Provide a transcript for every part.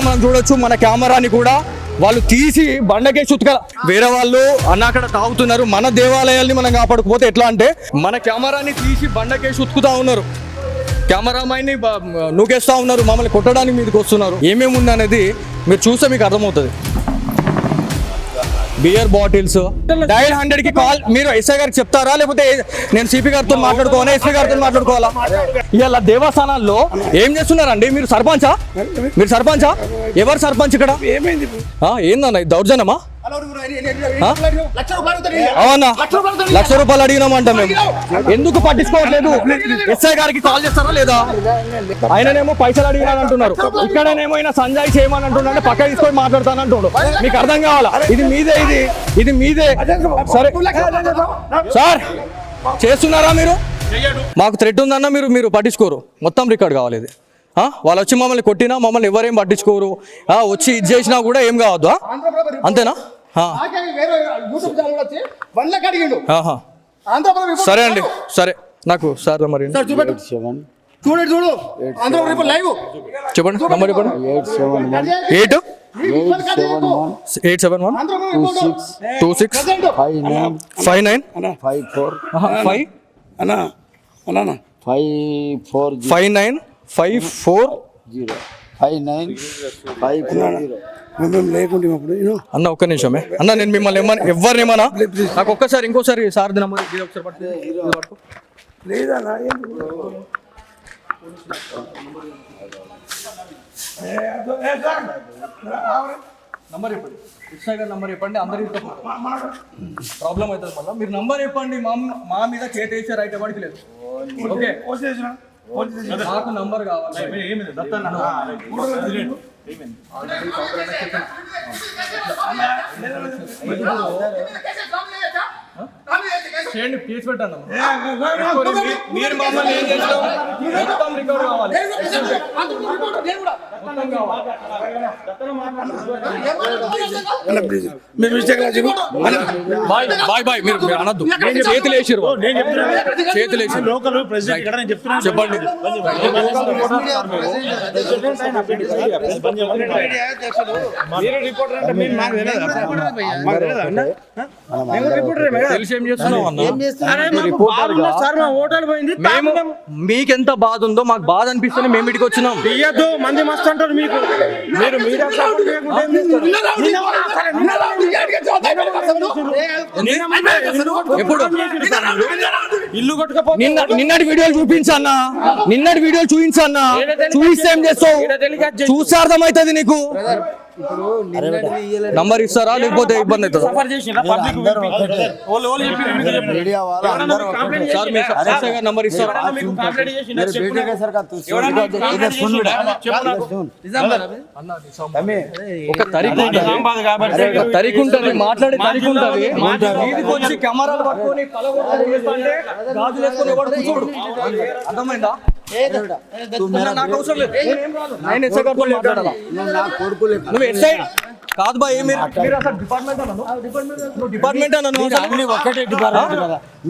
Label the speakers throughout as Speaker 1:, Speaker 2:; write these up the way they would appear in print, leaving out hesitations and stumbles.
Speaker 1: మనం చూడొచ్చు మన కెమెరాని కూడా వాళ్ళు తీసి బండకేసి ఉతకాల. వేరే వాళ్ళు అన్న అక్కడ తాగుతున్నారు, మన దేవాలయాల్ని మనం కాపాడుకోపోతే ఎట్లా అంటే మన కెమెరాని తీసి బండకేసి ఉతుకుతా ఉన్నారు, కెమెరామైన్ని నూకేస్తా ఉన్నారు, మమ్మల్ని కొట్టడానికి మీదకి వస్తున్నారు. ఏమేమి ఉంది అనేది మీరు చూస్తే మీకు అర్థమవుతుంది. బియర్ బాటిల్స్ డయల్ 100కి కాల్. మీరు ఎస్ఐ గారికి చెప్తారా లేకపోతే నేను సిపి గారితో మాట్లాడుకోవాలా, ఎస్పీ గారితో మాట్లాడుకోవాలా? ఇలా దేవస్థానాల్లో ఏం చేస్తున్నారండి? మీరు సర్పంచా? మీరు సర్పంచా? ఎవరు సర్పంచ్ ఇక్కడ? ఏందన్న దౌర్జన్యమా? అవునా, ₹1,00,000 అడిగినామంట మేము. ఎందుకు పట్టించుకోవట్లేదు? ఎస్ఐ గారికి కాల్ చేస్తారా లేదా? ఆయననేమో పైసలు అడిగినాను అంటున్నారు, ఇక్కడనేమో ఆయన సంజయ్ చేయమని అంటున్నాడు, పక్క తీసుకొని మాట్లాడతాను అంటున్నాడు. మీకు అర్థం కావాలా? ఇది మీదే, ఇది మీదే. సరే సార్, చేస్తున్నారా మీరు? మాకు థ్రెట్ ఉందన్న, మీరు పట్టించుకోరు. మొత్తం రికార్డ్ కావాలి ఇది. వాళ్ళు వచ్చి మమ్మల్ని కొట్టినా మమ్మల్ని ఎవరేం పట్టించుకోరు, వచ్చి ఇది చేసినా కూడా ఏం కావద్దు, అంతేనా? సరే అండి, సరే. నాకు సార్ మరి చెప్పండి, నంబర్ చెప్పండి.
Speaker 2: 58
Speaker 1: అన్న ఒక్క నిమిషమే అన్న, నేను మిమ్మల్ని ఎవరినేమన్నా, నాకు ఒక్కసారి ఇంకోసారి సార్ నంబర్
Speaker 2: లేదన్నా.
Speaker 1: నంబర్ చెప్పండి, ఎస్ఐ గారు నంబర్ చెప్పండి. అందరికీ ప్రాబ్లం అవుతుంది మళ్ళీ. మీరు నంబర్ చెప్పండి. మా మీద చేసి రైట్ ఎవరికి లేదు. ఓకే, నాకు నంబర్ కావాలి. చేయండి, కేసు పెట్టండి. మీరు మమ్మల్ని ఏం చేస్తాం? మొత్తం రికవర్ కావాలి. బాయ్ బాయ్, మీరు అనద్దు. చేతులు వేసారు, చేతులు వేసారు. చెప్పండి. తెలిసి ఏం చేస్తున్నావు అన్న? మీకెంత బాధ ఉందో మాకు బాధ అనిపిస్తుంది, మేము ఇటుకి వచ్చినాం.
Speaker 3: మంది మస్తు అంటారు మీకు. మీరు
Speaker 1: ఎప్పుడు ఇల్లు కొట్టుకపో. నిన్నటి వీడియోలు చూపించన్నా, నిన్నటి వీడియోలు చూపించన్నా. చూపిస్తే ఏం చేస్తావు? చూస్తే అర్థమవుతుంది నీకు. నంబర్ ఇస్తారా లేకపోతే ఇబ్బంది అవుతుంది? నంబర్ ఇస్తారా? ఒక తరికు ఉంటుంది, మాట్లాడే తరికు ఉంటుంది. వచ్చి కెమెరాలు పట్టుకొని గాజులు వేసుకొని ఎవరు కూర్చోడు. అర్థమైందా? నాకు అవసరం లేదు, నేను ఎస్ఐ గారితో మాట్లాడాలా? నువ్వు ఎస్ఐ కాదు బాయ్, డిపార్ట్మెంట్ అన్నాను.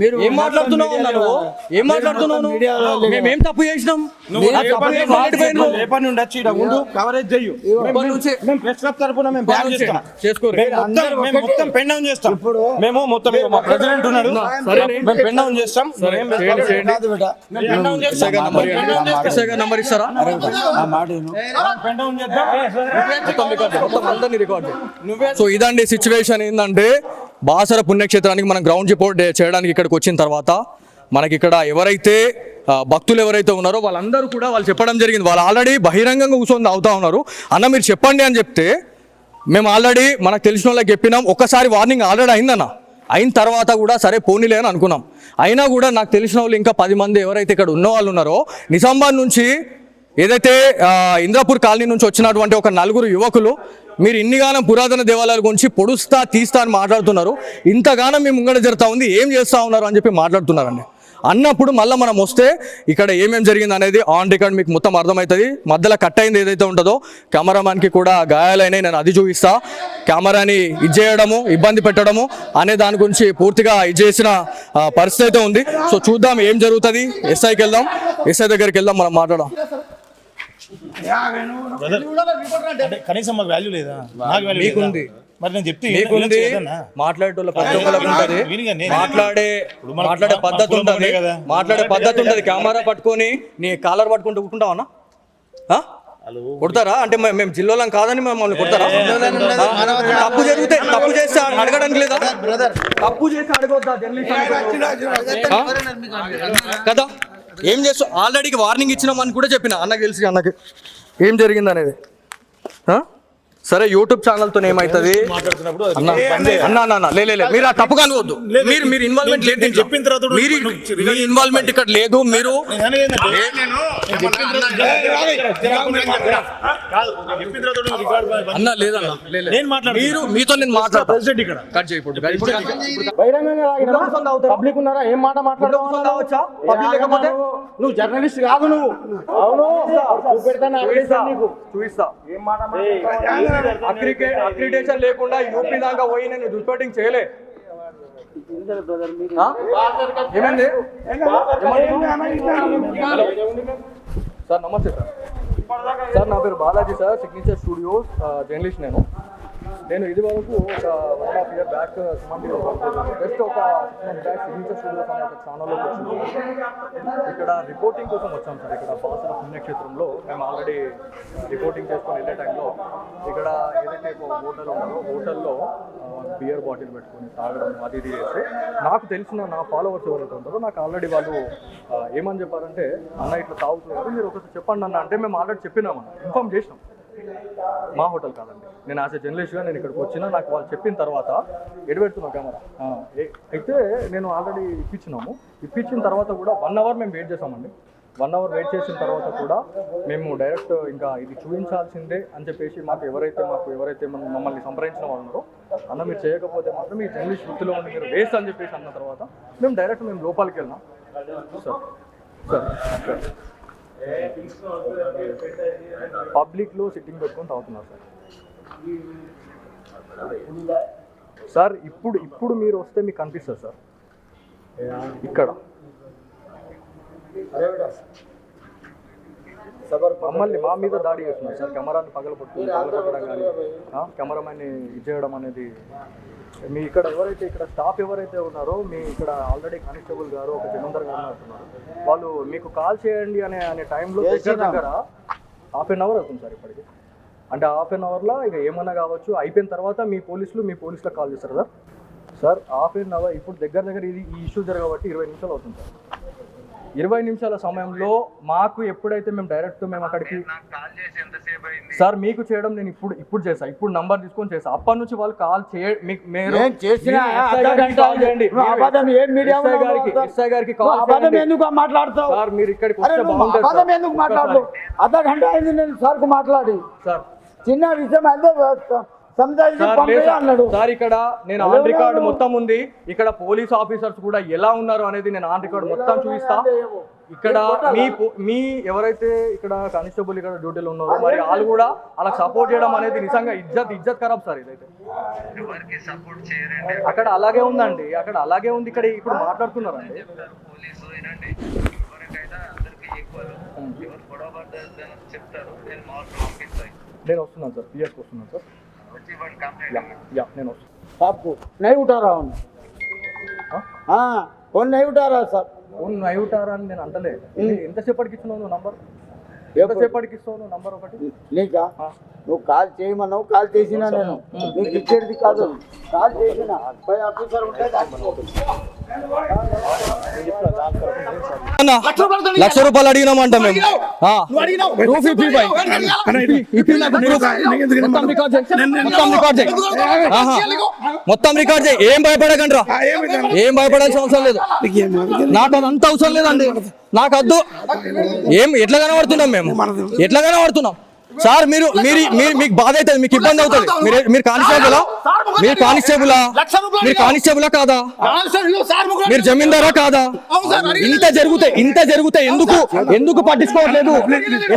Speaker 1: మీరు ఏం మాట్లాడుతున్నావు అన్నాను? ఏం మాట్లాడుతున్నావు? మేమేం తప్పు చేసినాం?
Speaker 3: మేము మొత్తం ప్రెసిడెంట్ ఉన్నాడు, పెన్ డౌన్ చేస్తాం.
Speaker 1: నంబర్ ఇస్తారా? సో ఇదండి సిచ్యువేషన్. ఏంటంటే బాసర పుణ్యక్షేత్రానికి మనం గ్రౌండ్ రిపోర్ట్ చేయడానికి ఇక్కడికి వచ్చిన తర్వాత మనకి ఇక్కడ ఎవరైతే భక్తులు ఎవరైతే ఉన్నారో వాళ్ళందరూ కూడా వాళ్ళు చెప్పడం జరిగింది. వాళ్ళు ఆల్రెడీ బహిరంగంగా కూర్చొని అవుతా ఉన్నారు. అన్న మీరు చెప్పండి అని చెప్తే మేము ఆల్రెడీ మనకు తెలిసిన వాళ్ళకి చెప్పినాం. ఒక్కసారి వార్నింగ్ ఆల్రెడీ అయిందన్న, అయిన తర్వాత కూడా సరే పోనీలే అని అనుకున్నాం. అయినా కూడా నాకు తెలిసిన వాళ్ళు ఇంకా 10 మంది ఎవరైతే ఇక్కడ ఉన్న వాళ్ళు ఉన్నారో, నిజామాబాద్ నుంచి ఏదైతే ఇంద్రాపూర్ కాలనీ నుంచి వచ్చినటువంటి ఒక 4 యువకులు మీరు ఇన్నిగానం పురాతన దేవాలయాల గురించి పొడుస్తా తీస్తా అని మాట్లాడుతున్నారు, ఇంతగానం మీ ముంగడ జరుగుతూ ఉంది, ఏం చేస్తూ ఉన్నారు అని చెప్పి మాట్లాడుతున్నారండి. అన్నప్పుడు మళ్ళీ మనం వస్తే ఇక్కడ ఏమేమి జరిగింది అనేది ఆన్ రికార్డ్ మీకు మొత్తం అర్థమవుతుంది. మధ్యలో కట్ అయింది ఏదైతే ఉంటుందో కెమెరామ్యాన్కి కూడా గాయాలైనాయి, నేను అది చూపిస్తా. కెమెరాని ఇది చేయడము, ఇబ్బంది పెట్టడము అనే దాని గురించి పూర్తిగా ఇది చేసిన పరిస్థితి అయితే ఉంది. సో చూద్దాం ఏం జరుగుతుంది. ఎస్ఐకి వెళ్దాం, ఎస్ఐ దగ్గరికి వెళ్దాం, మనం మాట్లాడదాం.
Speaker 3: అంటే కనీసం మాకు వాల్యూ లేదా? నాకు వాల్యూ
Speaker 1: మీకుంది.
Speaker 3: మరి నేను చెప్తే
Speaker 1: మీకుంది, మాట్లాడేటోళ్ళ ప్రతి ఒక్కరికి ఉంటది, మాట్లాడే పద్ధతి ఉంటది, మాట్లాడే పద్ధతి ఉంటది. కెమెరా పట్టుకొని నీ కాలర్ పట్టుకుంటూ కూర్చుంటావన్నా? కొడతారా? అంటే మేము జిల్లాలం కాదని మమ్మల్ని కొడతారా? తప్పు జరిగితే తప్పు చేస్తే అడగడానికి లేదా? తప్పు చేస్తే అడగొద్దా కదా? ఏం చేస్తా? ఆల్రెడీ వార్నింగ్ ఇచ్చినామని కూడా చెప్పిన అన్నకి తెలిసి, అన్నకి ఏం జరిగింది అనేది. సరే, యూట్యూబ్ ఛానల్తో ఏమవుతుంది అన్న? లేదు, మీరు ఆ తప్పుగా అనుకోవద్దు. మీరు ఇన్వాల్వ్మెంట్ లేదు, నేను చెప్పిన తర్వాత మీరు ఇన్వాల్వ్మెంట్ ఇక్కడ లేదు. మీరు అన్న లేదన్న, మీరు మీతో నేను మాట్లాడతా. కట్ చేయకూడదు.
Speaker 2: పబ్లిక్ ఉన్నారా? ఏం మాట మాట్లాడవచ్చా? పబ్లిక్ లేకపోతే నువ్వు జర్నలిస్ట్ కాదు. నువ్వు అవును
Speaker 1: చూపిస్తా. అక్రిడేషన్ లేకుండా యూపీ దాకా పోయి నేను రిపోర్టింగ్ చేయలే. ఏమైంది సార్? నమస్తే సార్, నా పేరు Balaji sir, signature studios journalist. నేను ఇది వరకు ఒక 1.5 year బ్యాక్ జస్ట్ ఒక 6 months బ్యాక్ సిగ్నేచర్ స్టూడియోస్ అనే ఒక ఛానల్లోకి వచ్చింది. ఇక్కడ రిపోర్టింగ్ కోసం వచ్చాం సార్. ఇక్కడ బాసర పుణ్యక్షేత్రంలో మేము ఆల్రెడీ రిపోర్టింగ్ చేసుకొని వెళ్ళే టైంలో ఇక్కడ ఏదైతే ఒక హోటల్ ఉందో హోటల్లో బియర్ బాటిల్ పెట్టుకొని తాగడం అది ఇది చేస్తే, నాకు తెలిసిన నా ఫాలోవర్స్ ఎవరైతే ఉంటారో నాకు ఆల్రెడీ వాళ్ళు ఏమని చెప్పారంటే, అన్న ఇట్లా తాగుతున్నారు, మీరు ఒకసారి చెప్పండి అన్న. అంటే మేము ఆల్రెడీ చెప్పినామన్న, ఇన్ఫార్మ్ చేసినాం. మా హోటల్ కాదండి, నేను యాజ్ ఎ జర్నలిస్ట్గా నేను ఇక్కడికి వచ్చినా. నాకు వాళ్ళు చెప్పిన తర్వాత ఎడబెడుతున్నాం కెమెరా అయితే నేను ఆల్రెడీ ఇప్పించిన తర్వాత కూడా 1 hour మేము వెయిట్ చేసామండి. 1 hour వెయిట్ చేసిన తర్వాత కూడా మేము డైరెక్ట్ ఇంకా ఇది చూపించాల్సిందే అని చెప్పేసి మాకు ఎవరైతే మమ్మల్ని సంప్రదించిన వాళ్ళు ఉన్నారో, అన్న మీరు చేయకపోతే మాత్రం మీ జర్నలిస్ట్ వృత్తిలో ఉండి మీరు వేస్ట్ అని చెప్పేసి అన్న తర్వాత మేము లోపలికి వెళ్ళినాం. సార్ పబ్లిక్లో సిట్టింగ్ పెట్టుకొని తాగుతున్నారు సార్. ఇప్పుడు మీరు వస్తే మీకు కనిపిస్తుంది సార్. ఇక్కడ మమ్మల్ని మా మీద దాడి చేస్తున్నారు సార్. కెమెరాని పగలగొట్టడం కానీ కెమెరామెన్ని ఇచ్చేయడం అనేది. మీ ఇక్కడ ఇక్కడ స్టాఫ్ ఎవరైతే ఉన్నారో, మీ ఇక్కడ ఆల్రెడీ కానిస్టేబుల్ గారు, ఒక జమీందార్ గారు అంటున్నారు, వాళ్ళు మీకు కాల్ చేయండి అనే టైంలో దగ్గర 1/2 hour అవుతుంది సార్ ఇప్పటికి. అంటే 1/2 hourలో ఇక ఏమన్నా కావచ్చు. అయిపోయిన తర్వాత మీ పోలీసులకు కాల్ చేస్తారు సార్. సార్ 1/2 hour ఇప్పుడు దగ్గర ఈ ఇష్యూ జరగబట్టి 20 నిమిషాలు అవుతుంది సార్. 20 నిమిషాల సమయంలో మాకు ఎప్పుడైతే మేము అక్కడికి సార్ మీకు చేయడం నేను ఇప్పుడు చేసా. ఇప్పుడు నంబర్ తీసుకొని చేసా. అప్పటి నుంచి వాళ్ళు కాల్ చేయండి. సార్ మీరు ఇక్కడికి వస్తే బాగుంటుంది సార్.
Speaker 2: చిన్న విషయం
Speaker 1: సార్ ఇక్కడ నేను ఆన్ రికార్డ్ మొత్తం ఉంది. ఇక్కడ పోలీస్ ఆఫీసర్స్ కూడా ఎలా ఉన్నారు అనేది నేను ఆన్ రికార్డ్ మొత్తం చూపిస్తా. ఇక్కడ మీ ఎవరైతే ఇక్కడ కానిస్టేబుల్ ఇక్కడ డ్యూటీలో ఉన్నారో మరి వాళ్ళు కూడా అలా సపోర్ట్ చేయడం అనేది నిజంగా ఇజ్జత్ ఖరాబ్ సార్. ఇదైతే అక్కడ అలాగే ఉందండి, అక్కడ అలాగే ఉంది. ఇక్కడ ఇప్పుడు మాట్లాడుతున్నారండి. నేను వస్తున్నాను సార్, పిఎస్కి వస్తున్నాను సార్. నేను వస్తాను.
Speaker 2: आपको नहीं उठा रहा हूँ। हाँ फोन नहीं उठा रहा सर।
Speaker 1: ఫోన్ నై ఉంటారా అని నేను అంటలే. ఎంతసేపటికి ఇస్తున్నావు నువ్వు నంబర్? ఎంతసేపటికి ఇస్తావు నువ్వు నంబర్? ఒకటి
Speaker 2: నీకా? నువ్వు కాల్ చేయమన్నావు, కాల్ చేసినా నేను నీకు ఇచ్చేది కాదు. కాల్ చేసినా పై ఆఫీసర్ ఉంటే
Speaker 1: ₹1,00,000 అడిగినామంట మేము. మొత్తం రికార్డ్ చేయి. ఏం భయపడకండి రా, ఏం భయపడాల్సిన అవసరం లేదు. నాకు అదంతా అవసరం లేదండి. నాకు వద్దు. ఎట్లా కనబడుతున్నాం మేము? ఎట్లా కనబడుతున్నాం సార్? మీకు బాధ అవుతుంది, మీకు ఇబ్బంది అవుతుంది. మీరు కానిస్టేబులా కాదా? మీరు జమీందారా కాదా? ఇంత జరిగితే ఎందుకు పట్టించుకోవట్లేదు?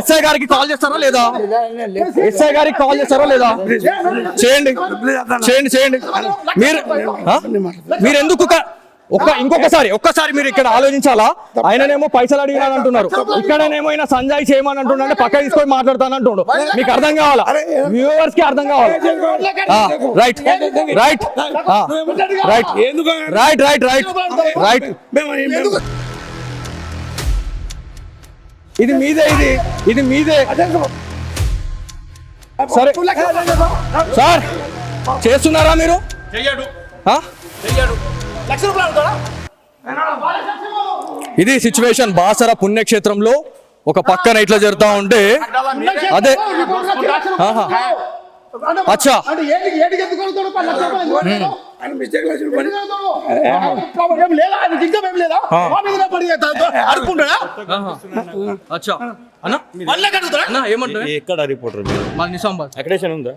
Speaker 1: ఎస్ఐ గారికి కాల్ చేస్తారా లేదా? చేయండి. మీరు ఎందుకు ఒక్కసారి మీరు ఇక్కడ ఆలోచించాలా. ఆయననేమో పైసలు అడిగినాను అంటున్నారు, ఇక్కడనేమో ఆయన సంజయ్ చేయమని అంటున్నాడు, పక్క తీసుకొని మాట్లాడతాను అంటుండు. మీకు అర్థం కావాలా, వ్యూవర్స్ కి అర్థం కావాలి. Right right right right right right right ఇది మీదే సరే సార్ చేస్తున్నారా మీరు? ఇది సిచ్యువేషన్ బాసర పుణ్యక్షేత్రంలో ఒక పక్కన ఇట్లా జరుగుతా ఉంటే అదే అచ్చా
Speaker 3: ఎక్కడ రిపోర్టర్
Speaker 1: నిజామాబాద్
Speaker 3: అక్రిడేషన్ ఉందా?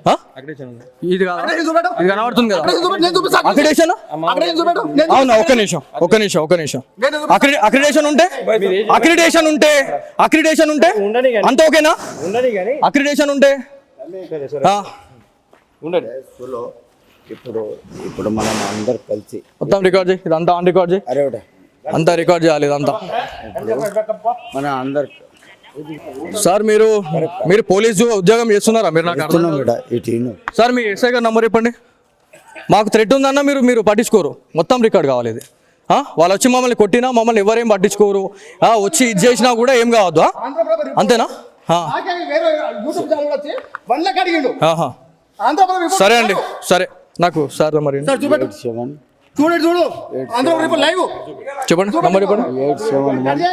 Speaker 1: ఇది కనబడుతుంది కదా అక్రిడేషన్. అవునా, ఒక్క నిమిషం అక్రిడేషన్ ఉంటే అంత ఓకేనా? అక్రిడేషన్ ఉంటే
Speaker 2: ఇప్పుడు మనం అందరు కలిసి
Speaker 1: మొత్తం రికార్డ్ చేయి, ఇదంతా ఆన్ రికార్డ్ చేయి, అంతా రికార్డ్ చేయాలి ఇదంతా.
Speaker 2: మన అందరు
Speaker 1: సార్ మీరు పోలీసు ఉద్యోగం చేస్తున్నారా? మీరు నాకు సార్ మీ ఎస్ఐ గారు నంబర్ చెప్పండి. మాకు థ్రెట్ ఉందన్న మీరు పట్టించుకోరు, మొత్తం రికార్డ్ కావాలి ఇది. వాళ్ళు వచ్చి మమ్మల్ని కొట్టినా మమ్మల్ని ఎవరేం పట్టించుకోరు, వచ్చి ఇది చేసినా కూడా ఏం కావద్దు, అంతేనా? సరే అండి, సరే నాకు సార్ మరి చెప్పండి, నంబర్ చెప్పండి.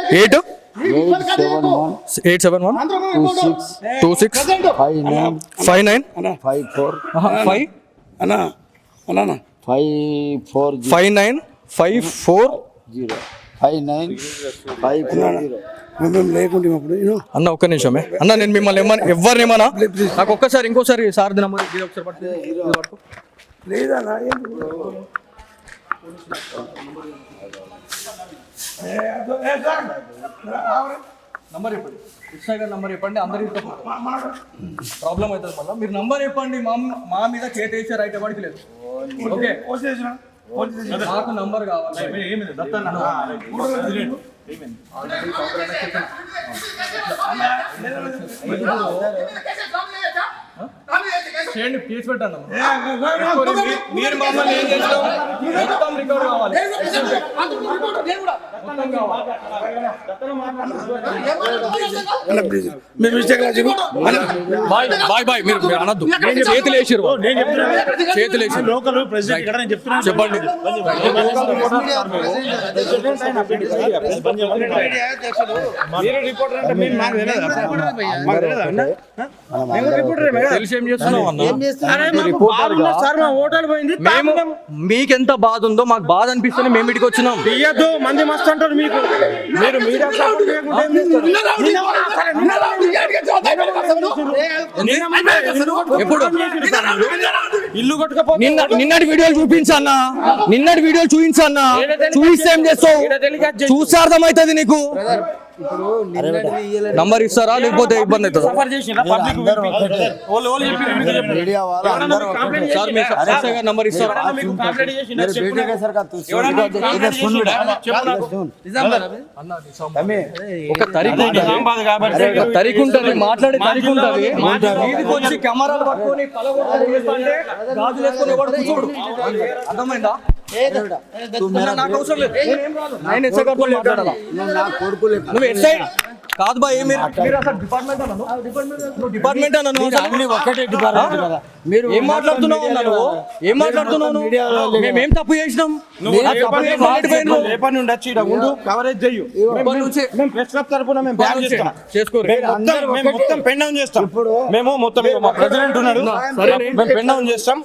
Speaker 2: 871
Speaker 1: అన్న ఒక్క నిమిషమే అన్న, నేను మిమ్మల్ని ఎవరినేమన్నా నాకు ఒక్కసారి ఇంకోసారి సార్ నంబర్ నంబర్ చెప్పండి, ఎస్ఐ గారు నంబర్ చెప్పండి. అందరికీ ప్రాబ్లం అవుతుంది మళ్ళీ. మీరు నంబర్ చెప్పండి, మా మీద చేతేసే రైట్ ఎవరికి లేదు. ఓకే నాకు నంబర్ కావాలి. చేయండి, కేసు పెట్టండి. మీరు మమ్మల్ని ఏం చేస్తాం, మొత్తం రికార్డ్ కావాలి. బాయ్ మీరు అనద్దు, చేతులు వేసిరు చెప్పండి. తెలిసి ఏం చేస్తున్నావు అన్న? మీకెంత బాధ ఉందో మాకు బాధ అనిపిస్తుంది, మేము ఇటుకి వచ్చినాం.
Speaker 3: మంది మస్తు అంటారు మీకు, మీరు మీడియా
Speaker 1: ఎప్పుడు
Speaker 3: ఇల్లు కొట్టుకపోతే
Speaker 1: నిన్నటి వీడియోలు చూపించన్నా, చూపిస్తే ఏం చేస్తావు? చూస్తే అర్థమవుతుంది నీకు. నంబర్ ఇస్తారా లేకపోతే ఇబ్బంది అవుతుందా? సార్ మీ ఎస్ఐ గారు నంబర్ ఇస్తారా? ఒక తరికు ఉంటుంది, మాట్లాడే తరికు ఉంటుంది. వీధికి వచ్చి కెమెరాలు పట్టుకొని గాజులు వేసుకొని ఎవడు కూర్చోడు, అర్థమైందా? నాకు అవసరం లేదు, నేను ఎస్ఐ గారితో మాట్లాడాలా? నువ్వు ఎస్ఐ కాదు బాయ్, మీరు అసలు డిపార్ట్మెంట్ అన్నాను, నువ్వు డిపార్ట్మెంట్ అన్నాను. మీరు ఏం మాట్లాడుతున్నావు అన్నాను, ఏం మాట్లాడుతున్నావు? మేమేం తప్పు చేసినాం?
Speaker 3: కవరేజ్ చెయ్యు, మేము ప్రెస్ క్లబ్ తరపున మేము బ్యాన్ చేస్తాం, మొత్తం పెన్ డౌన్ చేస్తాం. మేము మొత్తం మా ప్రెసిడెంట్ ఉన్నాడు, మేము పెన్ డౌన్ చేస్తాం.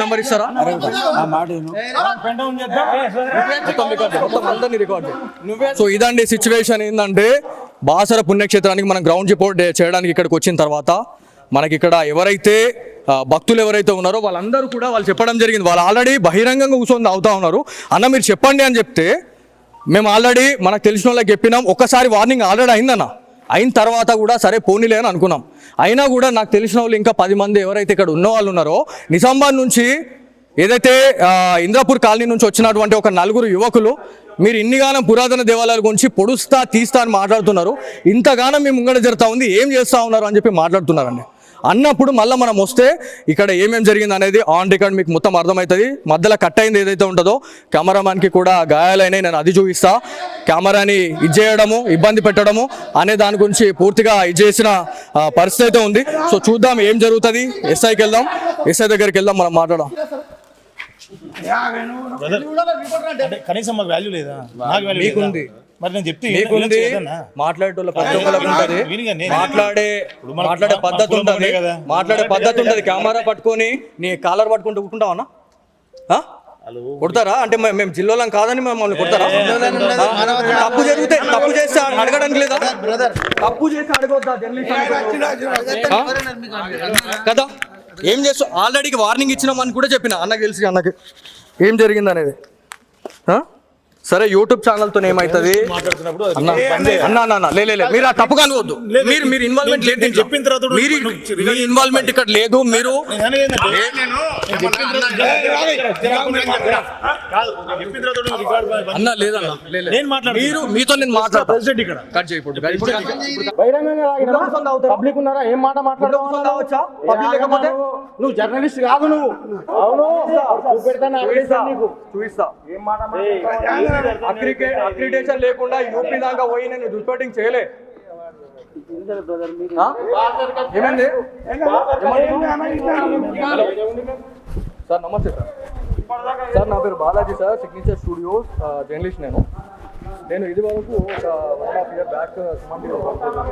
Speaker 1: నంబర్ ఇస్తారా?
Speaker 3: పెన్ డౌన్ చేద్దాం.
Speaker 1: సో ఇదండి సిచ్యువేషన్. ఏంటంటే బాసర పుణ్యక్షేత్రానికి మనం గ్రౌండ్ రిపోర్ట్ చేయడానికి ఇక్కడికి వచ్చిన తర్వాత మనకి ఇక్కడ ఎవరైతే భక్తులు ఎవరైతే ఉన్నారో వాళ్ళందరూ కూడా వాళ్ళు చెప్పడం జరిగింది, వాళ్ళు ఆల్రెడీ బహిరంగంగా కూర్చొని అవుతా ఉన్నారు. అన్న మీరు చెప్పండి అని చెప్తే మేము ఆల్రెడీ మనకు తెలిసిన వాళ్ళకి చెప్పినాం. ఒక్కసారి వార్నింగ్ ఆల్రెడీ అయిందన్న, అయిన తర్వాత కూడా సరే పోనీలే అని అనుకున్నాం. అయినా కూడా నాకు తెలిసిన వాళ్ళు ఇంకా 10 మంది ఎవరైతే ఇక్కడ ఉన్న వాళ్ళు ఉన్నారో నిజామాబాద్ నుంచి ఏదైతే ఇంద్రాపూర్ కాలనీ నుంచి వచ్చినటువంటి ఒక నలుగురు యువకులు మీరు ఇన్నిగానం పురాతన దేవాలయాల గురించి పొడుస్తా తీస్తా అని మాట్లాడుతున్నారు, ఇంతగానం మీ ముంగడ జరుగుతూ ఉంది, ఏం చేస్తూ ఉన్నారు అని చెప్పి మాట్లాడుతున్నారండి. అన్నప్పుడు మళ్ళీ మనం వస్తే ఇక్కడ ఏమేమి జరిగింది అనేది ఆన్ రికార్డ్ మీకు మొత్తం అర్థమవుతుంది. మధ్యలో కట్ అయింది ఏదైతే ఉంటుందో కెమెరామ్యాన్కి కూడా గాయాలైనవి, నేను అది చూపిస్తా. కెమెరాని ఇచ్చేయడము, ఇబ్బంది పెట్టడము అనే దాని గురించి పూర్తిగా చేసిన పరిస్థితి అయితే ఉంది. సో చూద్దాం ఏం జరుగుతుంది. ఎస్ఐకి వెళ్దాం, ఎస్ఐ దగ్గరికి వెళ్దాం, మనం మాట్లాడదాం.
Speaker 3: అంటే కనీసం మాకు వాల్యూ లేదా? నాకు వాల్యూ
Speaker 1: మీకుంది,
Speaker 3: మరి నేను చెప్తే
Speaker 1: మీకుంది, మాట్లాడేటోళ్ళ ప్రతి ఒక్కరికి ఉంటుంది, మాట్లాడే పద్ధతి ఉంటుంది, మాట్లాడే పద్ధతి ఉంటుంది. కెమెరా పట్టుకొని నీ కాలర్ పట్టుకుంటూ కూర్చుంటావన్నా? కొడతారా? అంటే మేము జిల్లాలం కాదని మమ్మల్ని కొడతారా? తప్పు జరిగితే తప్పు చేస్తే అడగడానికి లేదా? తప్పు చేస్తే అడగొద్దా కదా? ఏం చేస్తావు? ఆల్రెడీ వార్నింగ్ ఇచ్చినామని కూడా చెప్పిన అన్నకి తెలిసి, అన్నకి ఏం జరిగింది అనేది. సరే యూట్యూబ్ ఛానల్తో ఏమవుతుంది అన్న లే మీరు ఆ తప్పుగా అనుకోవద్దు. మీరు ఇన్వాల్వ్మెంట్ లేదు,
Speaker 3: చెప్పిన తర్వాత
Speaker 1: మీ ఇన్వాల్వ్మెంట్ ఇక్కడ లేదు. మీరు అన్న లేదన్న మీరు మీతో నేను మాట్లాడతాను. కట్ చేయి.
Speaker 3: పబ్లిక్ ఉన్నారా? ఏం మాట మాట్లాడవచ్చా? నువ్వు జర్నలిస్ట్ కాదు, నువ్వు అవును
Speaker 1: చూపిస్తా. ఏం మాట అక్రిడేషన్ లేకుండా యూపీ దాకా పోయి నేను రిపోర్టింగ్ చేయలే. ఏమైంది సార్? నమస్తే సార్. సార్ నా పేరు Balaji sir, signature studios journalist. నేను ఇది వరకు ఒక 1.5 year బ్యాక్ సుమంతిలో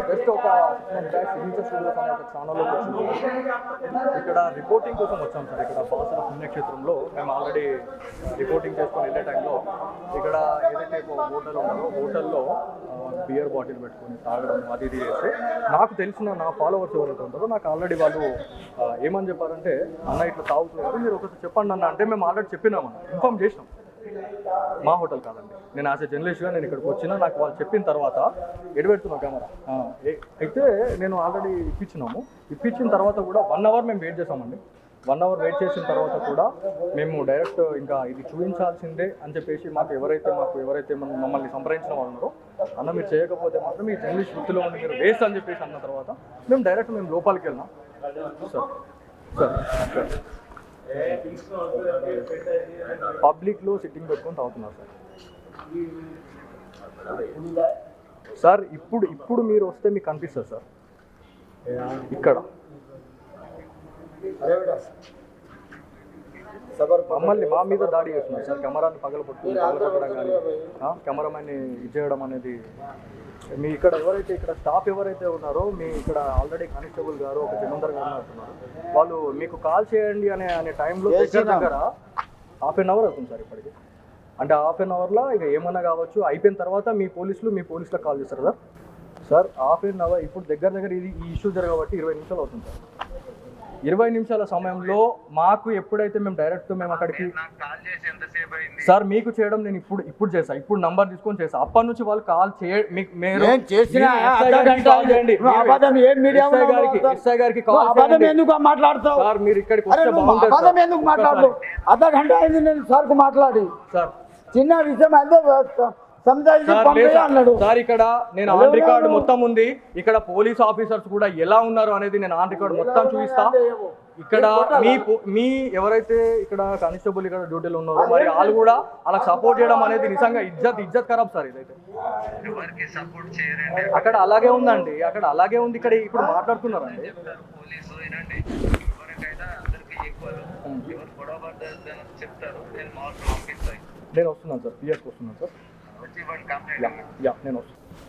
Speaker 1: జస్ట్ ఒక 6 months బ్యాక్ సిగ్నేచర్ స్టూడియోస్ అనే ఒక ఛానల్లోకి వచ్చింది. ఇక్కడ రిపోర్టింగ్ కోసం వచ్చాం సార్. ఇక్కడ బాసర పుణ్యక్షేత్రంలో మేము ఆల్రెడీ రిపోర్టింగ్ చేసుకొని వెళ్ళే టైంలో ఇక్కడ ఏదైతే హోటల్ ఉన్నారో హోటల్లో బియర్ బాటిల్ పెట్టుకొని తాగడం అది ఇది చేస్తే నాకు తెలిసిన నా ఫాలోవర్స్ ఎవరైతే ఉంటారో నాకు ఆల్రెడీ వాళ్ళు ఏమని చెప్పారంటే, అన్న ఇట్లా తాగుతున్నారు, మీరు ఒకసారి చెప్పండి అన్న అంటే మేము ఆల్రెడీ చెప్పినామన్న, ఇన్ఫార్మ్ చేసినాం. మా హోటల్ కాదండి, నేను యాజ్ ఎ జర్నలిస్ట్గా నేను ఇక్కడికి వచ్చినా నాకు వాళ్ళు చెప్పిన తర్వాత ఎడబెడుతున్నాం కెమెరా. అయితే నేను ఆల్రెడీ ఇప్పించిన తర్వాత కూడా 1 hour మేము వెయిట్ చేసామండి. 1 hour వెయిట్ చేసిన తర్వాత కూడా మేము డైరెక్ట్ ఇంకా ఇది చూపించాల్సిందే అని చెప్పేసి మాకు ఎవరైతే మమ్మల్ని సంప్రదించిన వాళ్ళు ఉన్నారో, అన్న మీరు చేయకపోతే మాత్రం ఈ జర్నలిస్ట్ వృత్తిలో ఉండి మీరు వేస్ట్ అని చెప్పేసి అన్న తర్వాత మేము లోపలికి వెళ్ళినాం. సార్ పబ్లిక్లో సిట్టింగ్ పెట్టుకొని తాగుతున్నారు సార్. ఇప్పుడు మీరు వస్తే మీకు కనిపిస్తుంది సార్. ఇక్కడ మమ్మల్ని మా మీద దాడి చేస్తున్నారు సార్. కెమెరాని పగలగొట్టడం కానీ కెమెరామెన్ని ఇచ్చేయడం అనేది మీ ఇక్కడ ఇక్కడ స్టాఫ్ ఎవరైతే ఉన్నారో మీ ఇక్కడ ఆల్రెడీ కానిస్టేబుల్ గారు ఒక జమీందార్ గారు అంటున్నారు, వాళ్ళు మీకు కాల్ చేయండి అనే టైంలో దగ్గర 1/2 hour అవుతుంది సార్ ఇప్పటికి. అంటే 1/2 hourలో ఇక ఏమన్నా కావచ్చు, అయిపోయిన తర్వాత మీ పోలీసులకు కాల్ చేస్తారు సార్. సార్ 1/2 hour ఇప్పుడు దగ్గర ఈ ఇష్యూ జరగబట్టి 20 నిమిషాలు అవుతుంది సార్. 20 నిమిషాల సమయంలో మాకు ఎప్పుడైతే మేము అక్కడికి సార్ మీకు చేయడం నేను ఇప్పుడు చేసా, ఇప్పుడు నంబర్ తీసుకొని చేసా. అప్పటి నుంచి వాళ్ళు కాల్ చేయండి సార్, మీరు ఇక్కడికి
Speaker 2: మాట్లాడి సార్ చిన్న విషయం
Speaker 1: సార్. ఇక్కడ నేను ఆన్ రికార్డ్ మొత్తం ఉంది. ఇక్కడ పోలీస్ ఆఫీసర్స్ కూడా ఎలా ఉన్నారు అనేది నేను ఆన్ రికార్డ్ మొత్తం చూపిస్తా. ఇక్కడ మీ ఎవరైతే ఇక్కడ కానిస్టేబుల్ ఇక్కడ డ్యూటీలో ఉన్నారో మరి వాళ్ళు కూడా అలా సపోర్ట్ చేయడం అనేది నిజంగా ఇజ్జత్ ఖరాబ్ సార్. ఇదైతే అక్కడ అలాగే ఉందండి, అక్కడ అలాగే ఉంది. ఇక్కడ ఇప్పుడు మాట్లాడుతున్నారండి. నేను వస్తున్నాను సార్, పిఎస్కి వస్తున్నాను సార్. నేను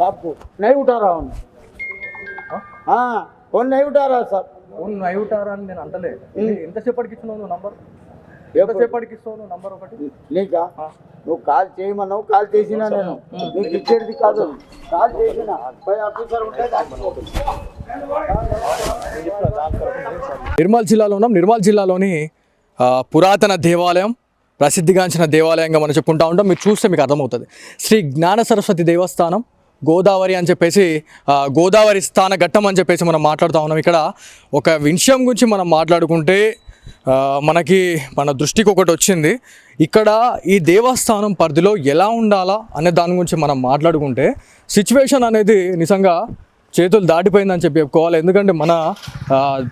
Speaker 2: आपको नहीं उठा रहा हूँ फोन नहीं उठा रहा सर.
Speaker 1: ఫోన్ నై ఉంటారా అని నేను అంటలే. ఎంతసేపటికి ఇస్తున్నావు నువ్వు నంబర్? ఎంతసేపటికి ఇస్తావు నువ్వు నంబర్? ఒకటి
Speaker 2: నీకా? నువ్వు కాల్ చేయమన్నావు, కాల్ చేసినా నేను నీకు ఇచ్చేది కాదు. కాల్ చేసిన పై ఆఫీసర్ ఉంటే
Speaker 1: నిర్మల్ జిల్లాలో ఉన్నాం. నిర్మల్ జిల్లాలోని పురాతన దేవాలయం, ప్రసిద్ధిగాంచిన దేవాలయంగా మనం చెప్పుకుంటా ఉంటాం. మీరు చూస్తే మీకు అర్థమవుతుంది. శ్రీ జ్ఞాన సరస్వతి దేవస్థానం గోదావరి అని చెప్పేసి, గోదావరి స్థాన ఘట్టం అని చెప్పేసి మనం మాట్లాడుతూ ఉన్నాం. ఇక్కడ ఒక విషయం గురించి మనం మాట్లాడుకుంటే మనకి మన దృష్టికి ఒకటి వచ్చింది. ఇక్కడ ఈ దేవస్థానం పరిధిలో ఎలా ఉండాలా అనే దాని గురించి మనం మాట్లాడుకుంటే సిచ్యువేషన్ అనేది నిజంగా చేతులు దాటిపోయిందని చెప్పి చెప్పుకోవాలి. ఎందుకంటే మన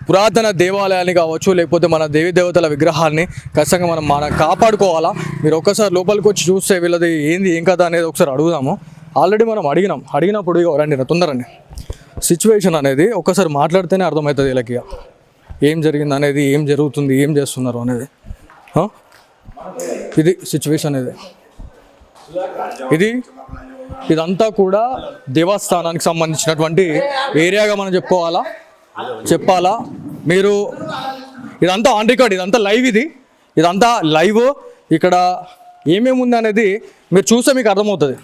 Speaker 1: పురాతన దేవాలయాన్ని కావచ్చు, లేకపోతే మన దేవీ దేవతల విగ్రహాన్ని ఖచ్చితంగా మనం కాపాడుకోవాలా. మీరు ఒక్కసారి లోపలికి వచ్చి చూస్తే వీళ్ళది ఏంది ఏం కదా అనేది ఒకసారి అడుగుదాము. ఆల్రెడీ మనం అడిగినప్పుడు రండి తొందరండి. సిచ్యువేషన్ అనేది ఒక్కసారి మాట్లాడితేనే అర్థమవుతుంది వీళ్ళకి ఏం జరిగింది అనేది, ఏం జరుగుతుంది, ఏం చేస్తున్నారు అనేది. ఇది సిచ్యువేషన్ ఇదంతా కూడా దేవస్థానానికి సంబంధించినటువంటి ఏరియాగా మనం చెప్పాలా. మీరు ఇదంతా ఆన్ రికార్డ్, ఇదంతా లైవ్, ఇదంతా లైవ్. ఇక్కడ ఏమేమి ఉంది అనేది మీరు చూస్తే మీకు అర్థమవుతుంది.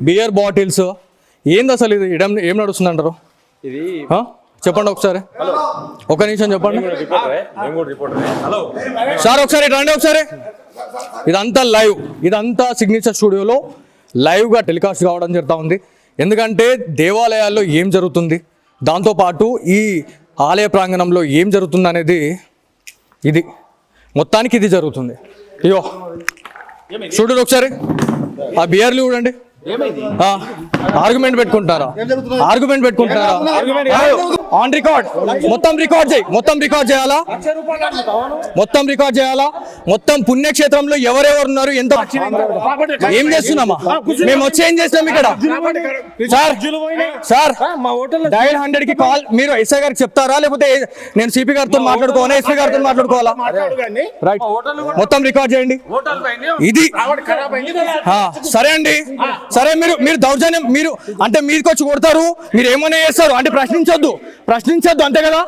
Speaker 1: బియర్ బాటిల్స్ ఏంది అసలు ఇది ఏం నడుస్తుంది అంటారు? ఇది చెప్పండి ఒకసారి, ఒక నిమిషం చెప్పండి సార్. ఒకసారి రండి ఒకసారి. ఇదంతా లైవ్, ఇదంతా సిగ్నేచర్ స్టూడియోలో లైవ్గా టెలికాస్ట్ కావడం జరుగుతూ ఉంది. ఎందుకంటే దేవాలయాల్లో ఏం జరుగుతుంది, దాంతోపాటు ఈ ఆలయ ప్రాంగణంలో ఏం జరుగుతుంది అనేది మొత్తానికి ఇది జరుగుతుంది. అయ్యో చూడండి ఒకసారి, ఆ బియర్లు చూడండి. ఆర్గ్యుమెంట్ పెట్టుకుంటారా? ఆన్ రికార్డ్, మొత్తం రికార్డ్ చేయాలా? మొత్తం పుణ్యక్షేత్రంలో ఎవరెవరు ఉన్నారు, ఎంత ఏం చేస్తున్నామా మేము వచ్చి ఏం చేసినాం ఇక్కడ? సార్ డయల్ 100 కి కాల్ మీరు ఎస్ఐ గారికి చెప్తారా, లేకపోతే నేను సిపి గారితో మాట్లాడుకోవాలా, ఎస్పీ గారితో మాట్లాడుకోవాలా? రైట్, మొత్తం రికార్డ్ చేయండి. ఇది సరే అండి, సరే. మీరు దౌర్జన్యం, మీరు అంటే మీదకి వచ్చి కొడతారు, మీరు ఏమైనా చేస్తారు అంటే ప్రశ్నించొద్దు అంతే కదా.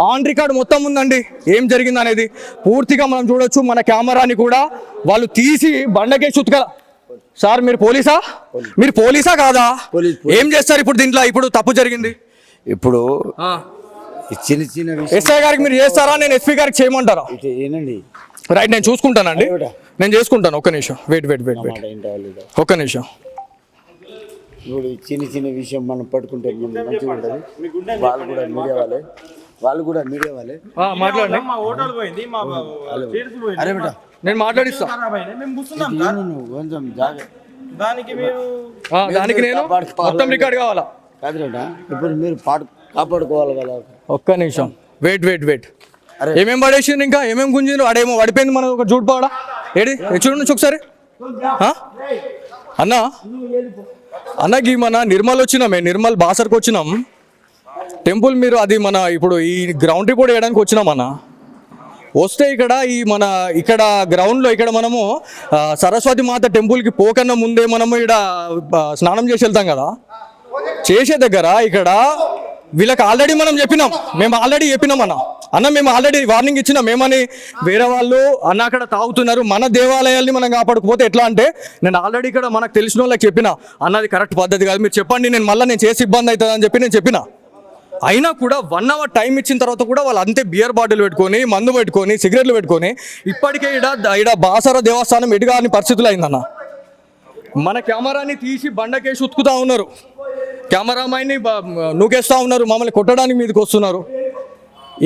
Speaker 1: ఆన్ రికార్డ్ మొత్తం ఉందండి ఏం జరిగింది అనేది పూర్తిగా మనం చూడొచ్చు. మన కెమెరాని కూడా వాళ్ళు తీసి బండకేసి ఉతకల. సార్ మీరు పోలీసా కాదా? ఏం చేస్తారు ఇప్పుడు దీంట్లో? ఇప్పుడు తప్పు జరిగింది, ఇప్పుడు చిన్న ఎస్ఐ గారికి మీరు చేస్తారా, నేను ఎస్పీ గారికి చేయమంటారా? రైట్, నేను చూసుకుంటానండి, నేను చేసుకుంటాను. ఒక్క నిమిషం వెయిట్, ఒక్క నిమిషం.
Speaker 2: ఇప్పుడు చిన్న విషయం మనం పట్టుకుంటే మంచిగా ఉంటుంది. వాళ్ళు కూడా మీడియా వాళ్ళే
Speaker 1: మాట్లాడండి.
Speaker 3: అరే
Speaker 1: బేటా నేను మాట్లాడిస్తా.
Speaker 2: కొంచెం
Speaker 3: దానికి
Speaker 1: నేను మొత్తం రికార్డ్ కావాలా?
Speaker 2: కాదురేటా, ఇప్పుడు మీరు కాపాడుకోవాలి కదా.
Speaker 1: ఒక్క నిమిషం వెయిట్. ఏమేం పడేసిండ్రు, ఇంకా ఏమేం గుంజిండ్రు? అడేమో పడిపోయింది మన ఒక జూట్ పాడ. చూడండి ఒకసారి. అన్నకి మన నిర్మల్ వచ్చినామే, నిర్మల్ బాసర్కి వచ్చినాం టెంపుల్. మీరు అది మన ఇప్పుడు ఈ గ్రౌండ్ రిపోర్ట్ వేయడానికి వచ్చినామన్నా. వస్తే ఇక్కడ గ్రౌండ్లో ఇక్కడ మనము సరస్వతి మాత టెంపుల్కి పోకన్నా ముందే మనము ఇక్కడ స్నానం చేసి వెళ్తాం కదా. చేసే దగ్గర ఇక్కడ వీళ్ళకి ఆల్రెడీ మనం చెప్పినాం, మేము ఆల్రెడీ వార్నింగ్ ఇచ్చినాం. మేమని వేరే వాళ్ళు అక్కడ తాగుతున్నారు, మన దేవాలయాల్ని మనం కాపాడుకోపోతే ఎట్లా అంటే, నేను ఆల్రెడీ ఇక్కడ మనకు తెలిసిన వాళ్ళకి చెప్పిన, అన్నది కరెక్ట్ పద్ధతి కాదు, మీరు చెప్పండి, నేను చేసి ఇబ్బంది అవుతుంది అని చెప్పి నేను చెప్పిన. అయినా కూడా 1 hour టైం ఇచ్చిన తర్వాత కూడా వాళ్ళు అంతే బియర్ బాటిల్ పెట్టుకొని, మందు పెట్టుకొని, సిగరెట్లు పెట్టుకొని ఇప్పటికే ఇక్కడ బాసర దేవస్థానం ఎటుగాని పరిస్థితులు అయిందన్న. మన కెమెరాని తీసి బండకేసి ఉతుకుతా ఉన్నారు, కెమెరామైన్ని నూకేస్తూ ఉన్నారు, మమ్మల్ని కొట్టడానికి మీదకి వస్తున్నారు.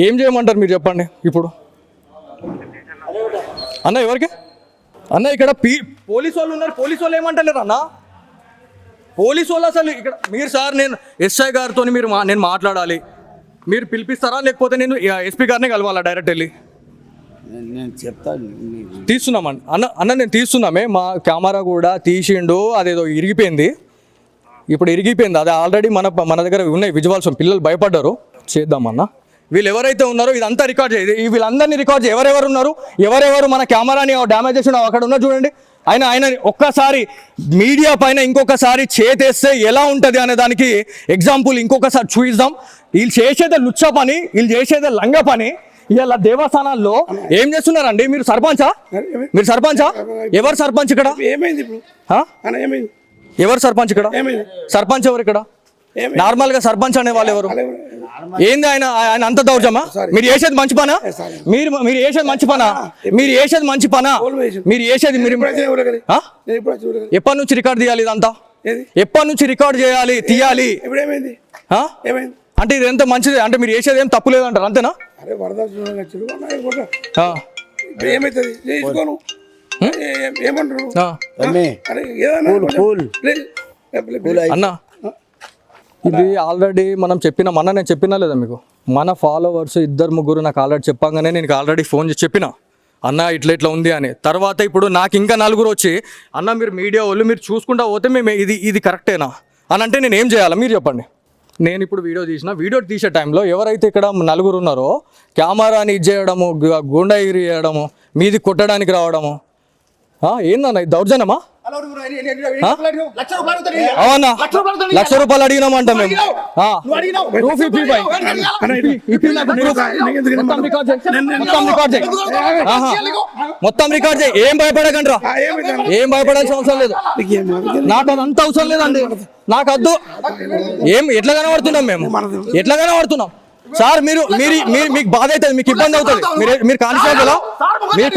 Speaker 1: ఏం చేయమంటారు మీరు చెప్పండి ఇప్పుడు? అన్న ఎవరికి అన్న ఇక్కడ పోలీసు వాళ్ళు ఉన్నారు, పోలీసు వాళ్ళు ఏమంటలేరు అన్న? పోలీసు వాళ్ళు అసలు ఇక్కడ మీరు సార్ నేను ఎస్ఐ గారితో నేను మాట్లాడాలి, మీరు పిలిపిస్తారా లేకపోతే నేను ఎస్పీ గారిని కలవాలా డైరెక్ట్ వెళ్ళి?
Speaker 2: నేను చెప్తాను,
Speaker 1: తీస్తున్నామండి అన్న నేను తీస్తున్నామే. మా కెమెరా కూడా తీసిండు, అదేదో ఇరిగిపోయింది, ఇప్పుడు ఇరిగిపోయింది. అది ఆల్రెడీ మన దగ్గర ఉన్నాయి విజువల్స్, పిల్లలు భయపడ్డారు. చేద్దామన్నా, వీళ్ళు ఎవరైతే ఉన్నారో ఇదంతా రికార్డ్ చేయాలి. వీళ్ళందరినీ రికార్డ్ చేయాలి. ఎవరెవరు ఉన్నారు, ఎవరెవరు మన కెమెరాని డ్యామేజ్ చేసిన అక్కడ ఉన్నారు చూడండి. ఆయన ఒక్కసారి మీడియా పైన ఇంకొకసారి చేతేస్తే ఎలా ఉంటుంది అనే దానికి ఎగ్జాంపుల్ ఇంకొకసారి చూపిద్దాం. వీళ్ళు చేసేదే లుచ్చ పని, వీళ్ళు చేసేదే లంగ పని. ఇలా దేవస్థానాల్లో ఏం చేస్తున్నారండి? మీరు సర్పంచా? ఎవరు సర్పంచ్ ఇక్కడ? ఎవరు సర్పంచ్ ఇక్కడ? సర్పంచ్ ఎవరు ఇక్కడ? నార్మల్ గా సర్పంచ్ అనే వాళ్ళు ఎవరు? ఏంది ఆయన అంత దౌర్జమా? మీరు చేసేది మంచి పనా? మీరు చేసేది మంచి పనా? ఎప్పటి నుంచి రికార్డ్ తీయాలి ఇదంతా? ఎప్పటి నుంచి రికార్డ్ చేయాలి, తీయాలి? అంటే ఇది ఎంత మంచిది అంటే మీరు చేసేది ఏం తప్పు లేదంటారు అంతేనా?
Speaker 4: అరే వరదక్షిణ వచ్చారు
Speaker 1: ఆ,
Speaker 4: ఏమవుతుంది చేసుకోను ఏమంటారు
Speaker 1: ఆ.
Speaker 4: అరే ఏదైనా ప్లీజ్
Speaker 1: అన్న ఇది ఆల్రెడీ మనం చెప్పిన మొన్న నేను చెప్పినా లేదా మీకు మన ఫాలోవర్స్ 2-3 నాకు ఆల్రెడీ చెప్పగానే నేను ఆల్రెడీ ఫోన్ చేసి చెప్పిన అన్న ఇట్లా ఇట్లా ఉంది అని. తర్వాత ఇప్పుడు నాకు ఇంకా 4 వచ్చి అన్న మీరు మీడియా వాళ్ళు మీరు చూసుకుంటా పోతే మేము ఇది కరెక్టేనా అని అంటే నేను ఏం చేయాలి మీరు చెప్పండి. నేను ఇప్పుడు వీడియో తీసే టైంలో ఎవరైతే ఇక్కడ 4 ఉన్నారో కెమెరాని ఇది చేయడము గుండాగిరి చేయడము మీది కొట్టడానికి రావడము ఏందన్న ఇది దౌర్జన్యమా? అవునా ₹1,00,000 అడిగినామంట మేము. 255 మొత్తం రికార్డ్ చేయి. ఏం భయపడకండి రా, ఏం భయపడాల్సిన అవసరం లేదు. నాకు అదంతా అవసరం లేదండి, నాకు వద్దు. ఏం ఎట్లా కనబడుతున్నాం మేము, ఎట్లా కనబడుతున్నాం సార్? మీరు మీకు బాధ అవుతుంది, మీకు ఇబ్బంది అవుతుంది. మీరు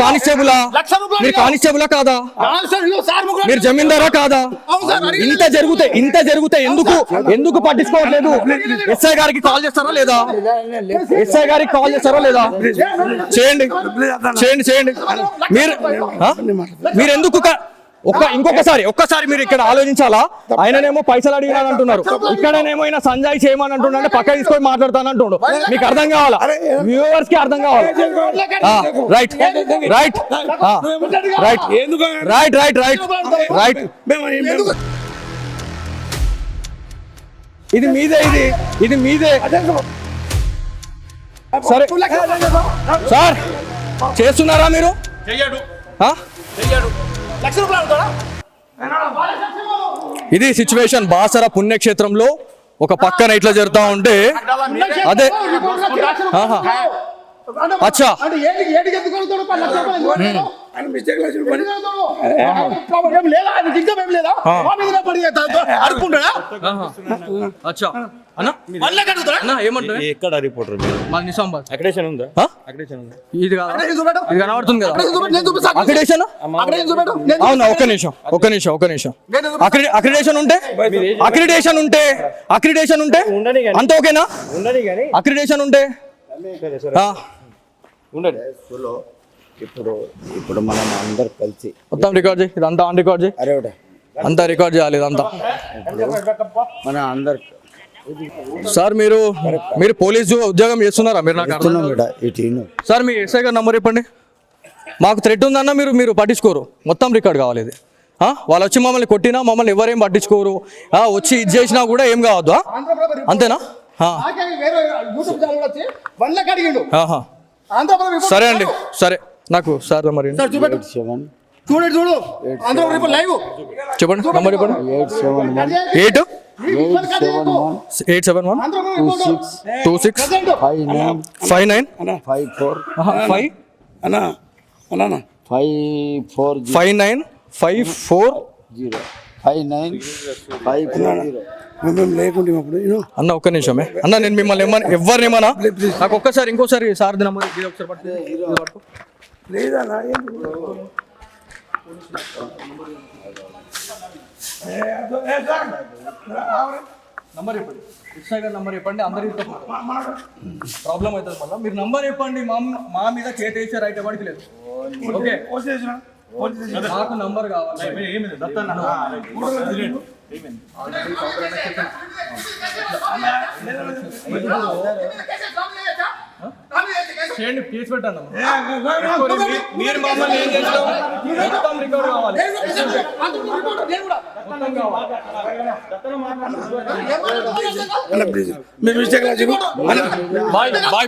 Speaker 1: కానిస్టేబులా కాదా? మీరు జమీందారా కాదా? ఇంత జరిగితే ఎందుకు పట్టించుకోవట్లేదు? ఎస్ఐ గారికి కాల్ చేస్తారా లేదా? చేయండి. మీరు ఎందుకు ఒక్కసారి మీరు ఇక్కడ ఆలోచించాలా? ఆయననేమో పైసలు అడిగినాను అంటున్నారు, ఇక్కడనేమో ఆయన సంజయ్ చేయమని అంటున్నాడు, పక్క తీసుకొని మాట్లాడతానంటుండు. మీకు అర్థం కావాలా, వ్యూవర్స్ కి అర్థం కావాలా? రైట్. ఇది మీదే సరే సార్, చేస్తున్నారా మీరు? ఇది సిచ్యువేషన్ బాసర పుణ్యక్షేత్రంలో ఒక పక్కన ఇట్లా జరుగుతా ఉంటే అదే అచ్చా
Speaker 3: ఎక్కడ రిపోర్టర్
Speaker 1: నిజామాబాద్
Speaker 3: అక్రిడేషన్ ఉందా?
Speaker 1: ఇది కనబడుతుంది కదా అక్రిడేషన్. అవునా, ఒక్క నిమిషం. అక్రిడేషన్ ఉంటే అంత ఓకేనా? అక్రిడేషన్ ఉంటే
Speaker 2: ఇప్పుడు మనం అందరు కలిసి
Speaker 1: మొత్తం రికార్డ్ చేయి. ఇదంతా ఆన్ రికార్డ్ చేయి, అంతా రికార్డ్ చేయాలి ఇదంతా.
Speaker 2: మన అందరు
Speaker 1: సార్ మీరు పోలీసు ఉద్యోగం చేస్తున్నారా? మీరు నాకు సార్ మీ ఎస్ఐ గారి నంబర్ ఇవ్వండి. మాకు థ్రెట్ ఉందన్న మీరు పట్టించుకోరు, మొత్తం రికార్డ్ కావాలి ఇది. వాళ్ళు వచ్చి మమ్మల్ని కొట్టినా మమ్మల్ని ఎవరేం పట్టించుకోరు, వచ్చి ఇది చేసినా కూడా ఏం కావద్దు, అంతేనా? సరే అండి, సరే. నాకు సార్ మరి చెప్పండి, నంబర్ చెప్పండి.
Speaker 2: 871-265-954.
Speaker 1: అన్న ఒక్క నిమిషమే అన్న, నేను మిమ్మల్ని ఎవరినేమన్నా నాకు ఒక్కసారి ఇంకోసారి సార్ నంబర్ నంబర్ చెప్పండి. అందరికి ప్రాబ్లం అవుతుంది మళ్ళీ. మీరు నంబర్ చెప్పండి, మా మీద చేసి రైట్ ఎవరికి లేదు. ఓకే, మాకు నంబర్ కావాలి. చేయండి, కేసు పెట్టండి. మీరు మమ్మల్ని ఏం చేసినాం మొత్తం రికార్డ్ కావాలి.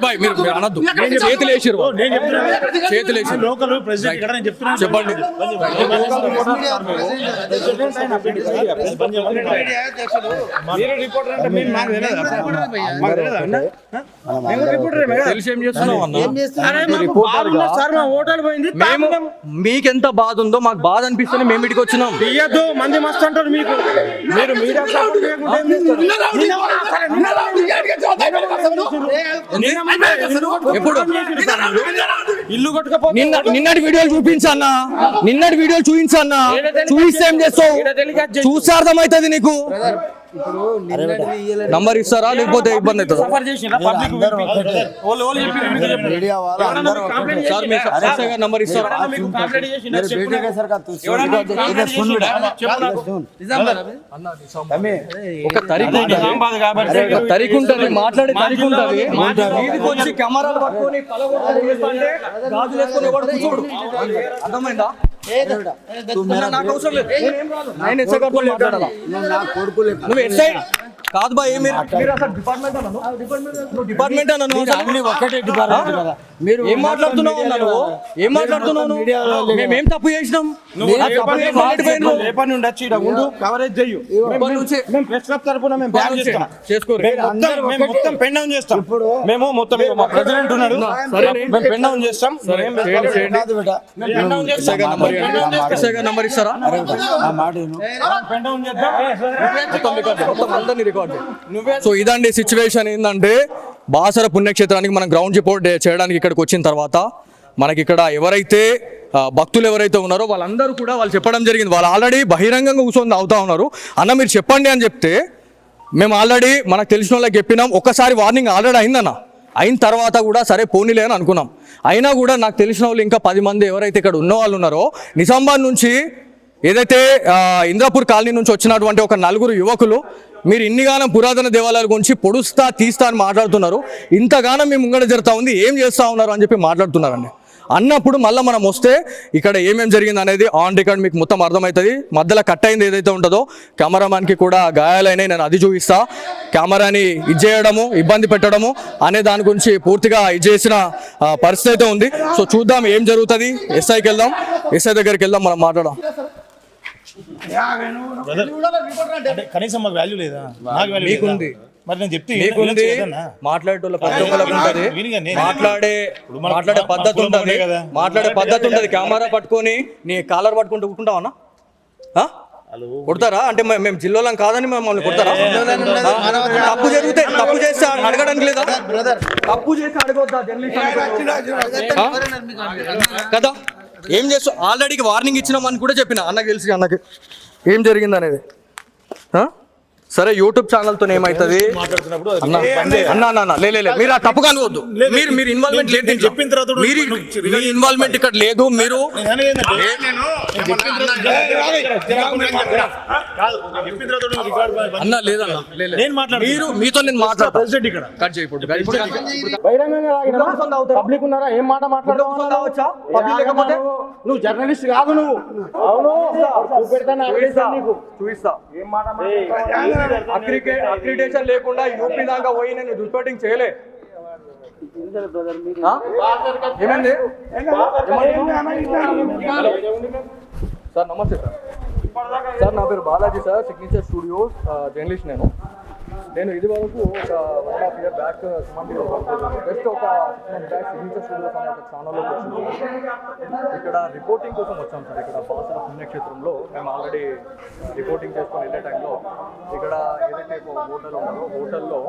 Speaker 1: బాయ్ మీరు అనద్దు. చేతులు వేసిరు, చెప్పండి. తెలిసి ఏం చేస్తున్నావు అన్న? మీకెంత బాధ ఉందో మాకు బాధ అనిపిస్తేనే మేము ఇటుకు వచ్చినాం.
Speaker 3: మంది మస్తు అంటారు మీకు. మీరు
Speaker 1: ఎప్పుడు
Speaker 3: ఇల్లు కొట్టుకపోతే
Speaker 1: నిన్నటి వీడియోలు చూపించన్నా, చూపిస్తే ఏం చేస్తావు? చూస్తే అర్థమవుతుంది నీకు.
Speaker 2: ఇప్పుడు నిన్నటిది ఇయ్యలేదు.
Speaker 1: నంబర్ ఇస్తారా లేకపోతే ఇబ్బంది అవుతుందా?
Speaker 3: సఫర్ చేసిండ్రా పబ్లిక్
Speaker 2: అందరూ ఒకటే.
Speaker 3: వాళ్ళు చెప్పిర్రు, మీకు చెప్పిర్రు.
Speaker 2: మీడియా వాళ్ళు అందరూ ఒకటే.
Speaker 1: సార్ మీ ఎస్ఐ గారు నంబర్ ఇస్తారా?
Speaker 3: ఎవరన్నా మీకు కంప్లైంట్ చేసిండ్రా?
Speaker 2: मेरे
Speaker 3: చెప్పు
Speaker 2: बेटे
Speaker 3: నాకు.
Speaker 2: के सर का तू
Speaker 3: ఎవరన్నా మీకు కంప్లైంట్ చేసిండ్రా? చెప్పు నాకు.
Speaker 1: ఒక తరికు
Speaker 3: అదే నిజాం బాధ కాబట్టి
Speaker 1: ఒక తరికు ఉంటుంది, మాట్లాడే తరికు ఉంటుంది. మీదికి వచ్చి కెమెరాలు పట్టుకొని పలగొట్టాలి చేస్తుంటే గాజులు వేసుకొని ఎవడు కూర్చోడు. అర్థమైందా? నాకు అవసరం లేదు. నేనేం రాను. నేను ఎస్ఐ గారితో మాట్లాడాలా?
Speaker 2: నా కొడుకు లెక్క.
Speaker 1: నువ్వు ఎస్ఐ కాదు బా, మీరు అసలు డిపార్ట్మెంట్ అన్నాను. నువ్వు డిపార్ట్మెంట్ అన్నాను.
Speaker 2: అన్ని ఒకటే డిపార్ట్మెంట్ కదా. మీరు
Speaker 1: ఏం మాట్లాడుతున్నావు అన్నా నువ్వు? ఏం మాట్లాడుతున్నావు నువ్వు? మేమేం తప్పు చేసినాం?
Speaker 3: నువ్వు
Speaker 1: ఆ తప్పు చేసి మాట్లాడిపోయినావు.
Speaker 3: రేపటి నుండి వచ్చి ఈడ ఉండు, కవరేజ్ చెయ్యు. మేము ప్రెస్ క్లబ్ తరపున మేము బ్యాన్ చేస్తాం.
Speaker 1: చేసుకోరు.
Speaker 3: మేము మొత్తం పెన్ డౌన్ చేస్తాం. మేము మొత్తం ఇక మా ప్రెసిడెంట్ ఉన్నాడు, మేము పెన్ డౌన్ చేస్తాం.
Speaker 2: కాదు బేటా.
Speaker 3: పెన్ డౌన్ చేస్తాం.
Speaker 1: ఎస్ఐ గారు నంబర్ ఇస్తారా?
Speaker 2: నా మాట విను.
Speaker 3: పెన్ డౌన్ చేద్దాం.
Speaker 1: మొత్తం అందరినీ రికార్డ్. సో ఇదండి సిచ్యువేషన్. ఏంటంటే బాసర పుణ్యక్షేత్రానికి మనం గ్రౌండ్ రిపోర్ట్ చేయడానికి ఇక్కడికి వచ్చిన తర్వాత మనకి ఇక్కడ ఎవరైతే భక్తులు ఎవరైతే ఉన్నారో వాళ్ళందరూ కూడా వాళ్ళు చెప్పడం జరిగింది. వాళ్ళు ఆల్రెడీ బహిరంగంగా కూర్చొని అవుతా ఉన్నారు. అన్న మీరు చెప్పండి అని చెప్తే మేము ఆల్రెడీ మనకు తెలిసిన వాళ్ళకి చెప్పినాం. ఒక్కసారి వార్నింగ్ ఆల్రెడీ అయిందన్న. అయిన తర్వాత కూడా సరే పోనీలే అని అనుకున్నాం. అయినా కూడా నాకు తెలిసిన వాళ్ళు ఇంకా 10 మంది ఎవరైతే ఇక్కడ ఉన్న వాళ్ళు ఉన్నారో నిజామాబాద్ నుంచి ఏదైతే ఇంద్రాపూర్ కాలనీ నుంచి వచ్చినటువంటి ఒక 4 యువకులు మీరు ఇన్నిగానం పురాతన దేవాలయాల గురించి పొడుస్తా తీస్తా అని మాట్లాడుతున్నారు. ఇంతగానం మీ ముంగడ జరుగుతూ ఉంది, ఏం చేస్తూ ఉన్నారు అని చెప్పి మాట్లాడుతున్నారండి. అన్నప్పుడు మళ్ళీ మనం వస్తే ఇక్కడ ఏమేమి జరిగింది అనేది ఆన్ రికార్డ్ మీకు మొత్తం అర్థమవుతుంది. మధ్యలో కట్ అయింది ఏదైతే ఉంటుందో కెమెరామ్యాన్కి కూడా గాయాలైనవి, నేను అది చూపిస్తా. కెమెరాని చేయడము, ఇబ్బంది పెట్టడము అనే దాని గురించి పూర్తిగా చేసిన పరిస్థితి అయితే ఉంది. సో చూద్దాం ఏం జరుగుతుంది. ఎస్ఐకి వెళ్దాం, ఎస్ఐ దగ్గరికి వెళ్దాం, మనం మాట్లాడదాం.
Speaker 5: అంటే కనీసం మాకు వాల్యూ లేదా? నాకు వాల్యూ
Speaker 1: మీకుంది.
Speaker 5: లేదా? మరి నేను చెప్తే
Speaker 1: మీకుంది. మాట్లాడేటోళ్ళ ప్రతి ఒక్కరికి ఉంటుంది. మాట్లాడే పద్ధతి ఉంటుంది. మాట్లాడే పద్ధతి ఉంటుంది. కెమెరా పట్టుకొని నీ కాలర్ పట్టుకుంటూ కూర్చుంటావన్నా? కొడతారా? అంటే మేము జిల్లాలం కాదని మమ్మల్ని కొడతారా? తప్పు జరిగితే తప్పు చేస్తే అడగడానికి లేదా? తప్పు చేసి అడగొద్దా కదా? ఏం చేస్తా? ఆల్రెడీ వార్నింగ్ ఇచ్చినామని కూడా చెప్పిన అన్నకి తెలిసి, అన్నకి ఏం జరిగింది అనేది. సరే యూట్యూబ్ ఛానల్తో ఏమవుతుంది అన్న లే మీరు ఆ తప్పుగా అనుకోవద్దు. మీరు ఇన్వాల్వ్మెంట్ లేదు.
Speaker 5: చెప్పిన తర్వాత
Speaker 1: మీరు ఇన్వాల్వ్మెంట్ ఇక్కడ లేదు. మీరు అన్న లేదన్న మీరు మీతో నేను మాట్లాడతాను. కట్ చేయకూడదు.
Speaker 3: పబ్లిక్ ఉన్నారా? ఏం మాట మాట్లాడవచ్చా? పబ్లిక్ లేకపోతే నువ్వు జర్నలిస్ట్ కాదు. నువ్వు అవును
Speaker 1: చూపిస్తా. ఏం మాట అక్రిడేషన్ లేకుండా యూపీ దాకా పోయి నేను రిపోర్టింగ్ చేయలే. ఏమైంది సార్? నమస్తే సార్. సార్ నా పేరు Balaji sir, signature studios journalist. నేను ఇది వరకు ఒక 1.5 year బ్యాక్ సుమంతిలో జస్ట్ ఒక 6 months బ్యాక్ సిగ్నేచర్ స్టూడియోస్ అనే ఒక ఛానల్లోకి వచ్చింది. ఇక్కడ రిపోర్టింగ్ కోసం వచ్చాం సార్. ఇక్కడ బాసర పుణ్యక్షేత్రంలో మేము ఆల్రెడీ రిపోర్టింగ్ చేసుకొని వెళ్ళే టైంలో ఇక్కడ ఏదైతే హోటల్ ఉన్నదో హోటల్లో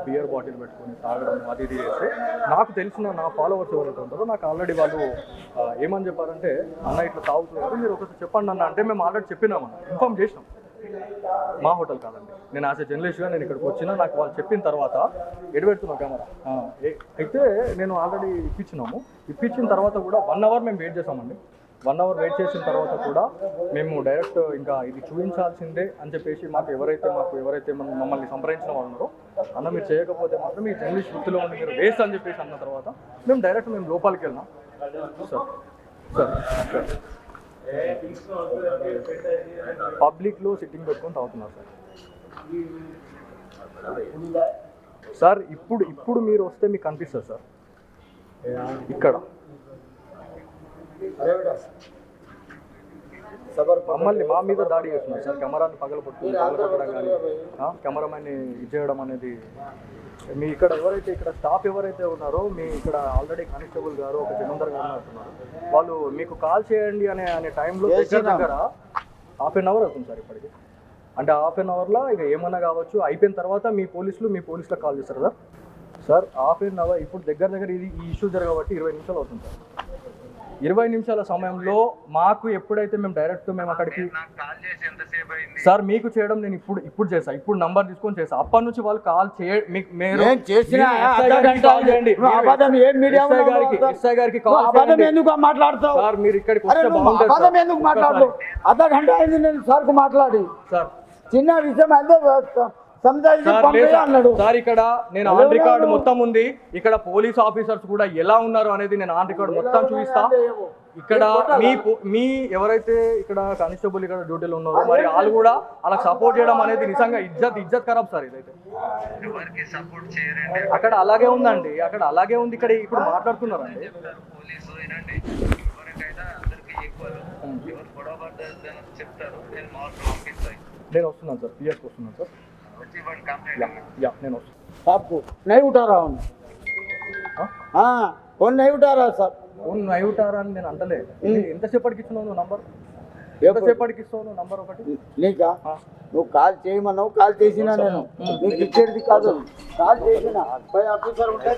Speaker 1: బియర్ బాటిల్ పెట్టుకొని తాగడం అది ఇది చేస్తే నాకు తెలిసిన నా ఫాలోవర్స్ ఎవరైతే ఉంటారో నాకు ఆల్రెడీ వాళ్ళు ఏమని చెప్పారంటే అన్న ఇట్లా తాగుతున్నారు, మీరు ఒకసారి చెప్పండి అన్న అంటే మేము ఆల్రెడీ చెప్పినామన్న, ఇన్ఫార్మ్ చేసినాం. మా హోటల్ కాదండి, నేను యాజ్ ఎ జర్నలిస్ట్గా నేను ఇక్కడికి వచ్చినా నాకు వాళ్ళు చెప్పిన తర్వాత ఎడబెడుతున్నాం కెమెరా. అయితే నేను ఆల్రెడీ ఇప్పించిన తర్వాత కూడా 1 hour మేము వెయిట్ చేసామండి. 1 hour వెయిట్ చేసిన తర్వాత కూడా మేము డైరెక్ట్ ఇంకా ఇది చూపించాల్సిందే అని చెప్పేసి మాకు ఎవరైతే మమ్మల్ని సంప్రదించిన వాళ్ళు ఉన్నారో అన్న మీరు చేయకపోతే మాత్రం ఈ జర్నలిస్ట్ వృత్తిలో ఉండి మీరు వేస్ట్ అని చెప్పేసి అన్న తర్వాత మేము లోపలికి వెళ్ళినాం. సార్ పబ్లిక్లో సిట్టింగ్ పెట్టుకొని తాగుతున్నారు సార్. ఇప్పుడు మీరు వస్తే మీకు కనిపిస్తుంది సార్ ఇక్కడ మమ్మల్ని మా మీద దాడి చేస్తున్నారు సార్. కెమెరాని పగలగొట్టడం కానీ కెమెరామెన్ని ఇచ్చేయడం అనేది మీ ఇక్కడ ఇక్కడ స్టాఫ్ ఎవరైతే ఉన్నారో మీ ఇక్కడ ఆల్రెడీ కానిస్టేబుల్ గారు ఒక జమీందార్ గారు అంటున్నారు. వాళ్ళు మీకు కాల్ చేయండి అనే టైంలో దగ్గర 1/2 hour అవుతుంది సార్ ఇప్పటికి. అంటే 1/2 hourలో ఇక ఏమన్నా కావచ్చు. అయిపోయిన తర్వాత మీ పోలీసులకు కాల్ చేస్తారు సార్. సార్ 1/2 hour ఇప్పుడు దగ్గర ఈ ఇష్యూ జరగబట్టి 20 నిమిషాలు అవుతుంది సార్. 20 నిమిషాల సమయంలో మాకు ఎప్పుడైతే మేము అక్కడికి సార్ మీకు చేయడం నేను ఇప్పుడు చేసా, ఇప్పుడు నంబర్ తీసుకొని చేసా. అప్పటి నుంచి వాళ్ళు కాల్ మీరు
Speaker 2: నేను చేసిన
Speaker 1: ఎస్ఐ గారికి కాల్ చేయండి.
Speaker 2: అబద్ధం ఏం మీడియా
Speaker 1: ఎస్ఐ గారికి కాల్
Speaker 2: అబద్ధం
Speaker 1: చేయండి.
Speaker 2: ఎందుకు మాట్లాడతావు?
Speaker 1: సార్ మీరు ఇక్కడికి
Speaker 2: అరే
Speaker 1: వస్తే
Speaker 2: నువ్వు
Speaker 1: బాగుంటుంది
Speaker 2: అబద్ధం
Speaker 1: సార్.
Speaker 2: ఎందుకు మాట్లాడతావు? అర్ధ గంట అయింది నేను సార్కు మాట్లాడి,
Speaker 1: సార్
Speaker 2: చిన్న విషయం అయితే సంజాయిషి
Speaker 1: సార్, లేదు
Speaker 2: పంపే
Speaker 1: సార్.
Speaker 2: అన్నాడు.
Speaker 1: సార్ ఇక్కడ నేను ఆన్ రికార్డు మొత్తం ఉంది, ఇక్కడ పోలీస్ ఆఫీసర్స్ కూడా ఎలా ఉన్నారు అనేది నేను ఆన్ రికార్డు మొత్తం చూపిస్తా. ఇక్కడ మీ ఎవరైతే ఇక్కడ కానిస్టేబుల్ ఇక్కడ డ్యూటీలో ఉన్నారో మరి వాళ్ళు కూడా వాళ్ళకి సపోర్ట్ చేయడం అనేది నిజంగా ఇజ్జత్ ఖరాబ్ సార్. ఇదైతే అక్కడ అలాగే ఉందండి, అక్కడ అలాగే ఉంది, ఇక్కడ ఇప్పుడు మాట్లాడుతున్నారండి. నేను వస్తున్నాను సార్, పిఎస్కి వస్తున్నాను సార్. యా నేను వస్తాను.
Speaker 2: आपको नहीं उठा रहा हूँ। हाँ फोन नहीं उठा रहा साहब।
Speaker 1: ఫోన్ నైవుటారా అని నేను అంటలే. ఎంతసేపటికి ఇస్తున్నావు నువ్వు నంబర్? ఎంతసేపటికి ఇస్తావు నువ్వు నంబర్ ఒకటి?
Speaker 2: నీకా నువ్వు కాల్ చేయమన్నావు, కాల్ చేసినా నేను నీకు ఇచ్చేది కాదు, కాల్ చేసిన పై ఆఫీసర్ ఉంటే